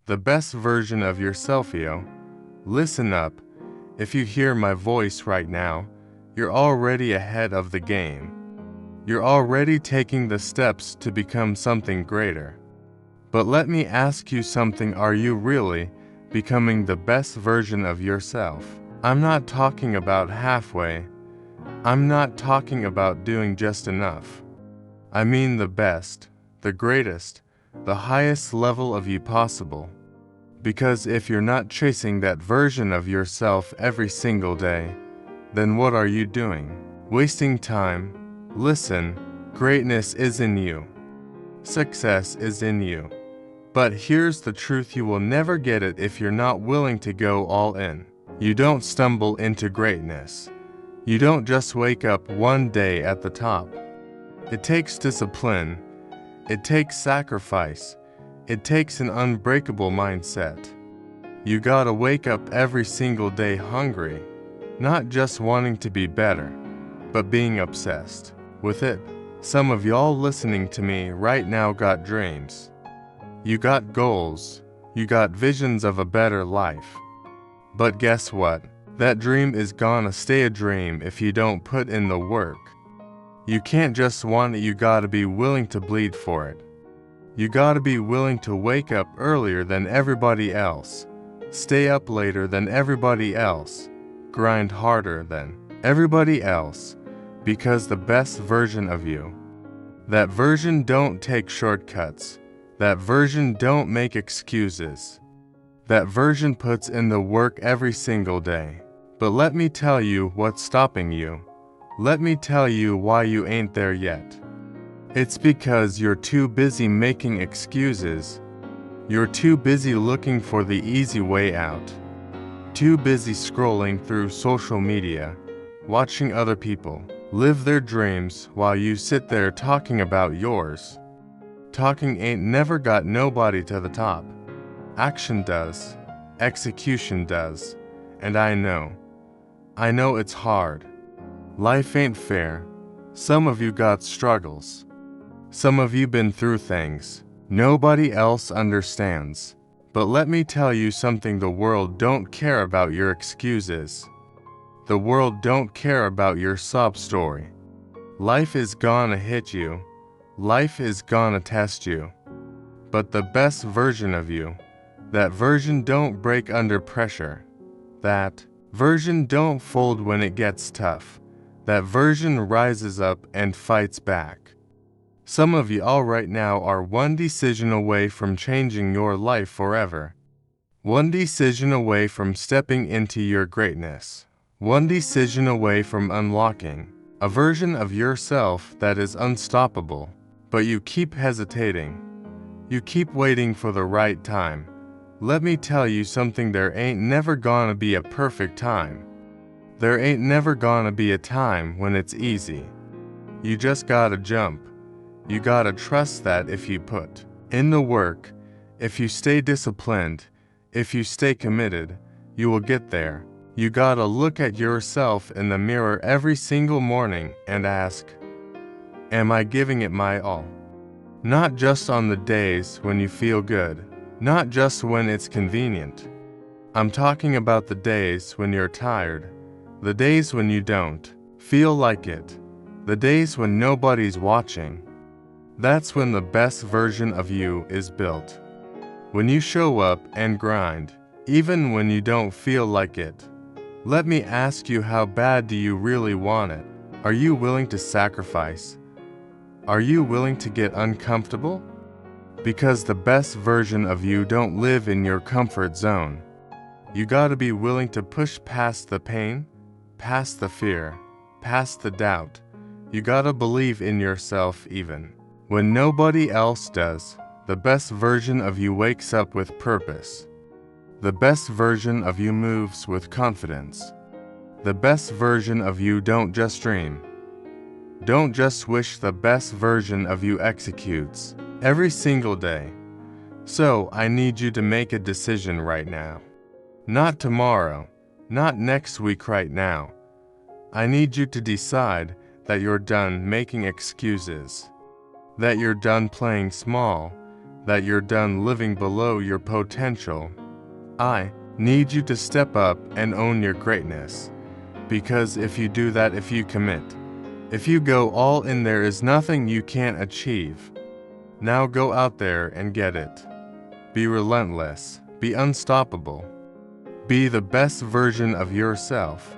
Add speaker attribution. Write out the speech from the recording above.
Speaker 1: The best version of yourself, yo. Listen up. If you hear my voice right now, you're already ahead of the game. You're already taking the steps to become something greater. But let me ask you something, are you really becoming the best version of yourself? I'm not talking about halfway. I'm not talking about doing just enough. I mean the best, the greatest, the highest level of you possible. Because if you're not chasing that version of yourself every single day, then what are you doing? Wasting time. Listen, greatness is in you. Success is in you. But here's the truth, you will never get it if you're not willing to go all in. You don't stumble into greatness. You don't just wake up one day at the top. It takes discipline. It takes sacrifice. It takes an unbreakable mindset. You gotta wake up every single day hungry, not just wanting to be better, but being obsessed with it. Some of y'all listening to me right now got dreams. You got goals. You got visions of a better life. But guess what? That dream is gonna stay a dream if you don't put in the work. You can't just want it, you gotta be willing to bleed for it. You gotta be willing to wake up earlier than everybody else, stay up later than everybody else, grind harder than everybody else, because the best version of you, that version don't take shortcuts, that version don't make excuses, that version puts in the work every single day. But let me tell you what's stopping you. Let me tell you why you ain't there yet. It's because you're too busy making excuses. You're too busy looking for the easy way out. Too busy scrolling through social media, watching other people live their dreams while you sit there talking about yours. Talking ain't never got nobody to the top. Action does. Execution does. And I know it's hard. Life ain't fair. Some of you got struggles. Some of you been through things nobody else understands. But let me tell you something, the world don't care about your excuses. The world don't care about your sob story. Life is gonna hit you. Life is gonna test you. But the best version of you, that version don't break under pressure. That version don't fold when it gets tough. That version rises up and fights back. Some of you all right now are one decision away from changing your life forever. One decision away from stepping into your greatness. One decision away from unlocking a version of yourself that is unstoppable. But you keep hesitating. You keep waiting for the right time. Let me tell you something, there ain't never gonna be a perfect time. There ain't never gonna be a time when it's easy. You just gotta jump. You gotta trust that if you put in the work, if you stay disciplined, if you stay committed, you will get there. You gotta look at yourself in the mirror every single morning and ask, am I giving it my all? Not just on the days when you feel good, not just when it's convenient. I'm talking about the days when you're tired, the days when you don't feel like it, the days when nobody's watching. That's when the best version of you is built. When you show up and grind, even when you don't feel like it. Let me ask you, how bad do you really want it? Are you willing to sacrifice? Are you willing to get uncomfortable? Because the best version of you don't live in your comfort zone. You gotta be willing to push past the pain, past the fear, past the doubt. You gotta believe in yourself even when nobody else does. The best version of you wakes up with purpose. The best version of you moves with confidence. The best version of you don't just dream. Don't just wish, the best version of you executes every single day. So I need you to make a decision right now. Not tomorrow, not next week, right now. I need you to decide that you're done making excuses. That you're done playing small. that you're done living below your potential. I need you to step up and own your greatness. Because if you do that, if you commit, if you go all in, there is nothing you can't achieve. Now go out there and get it. Be relentless. Be unstoppable. Be the best version of yourself.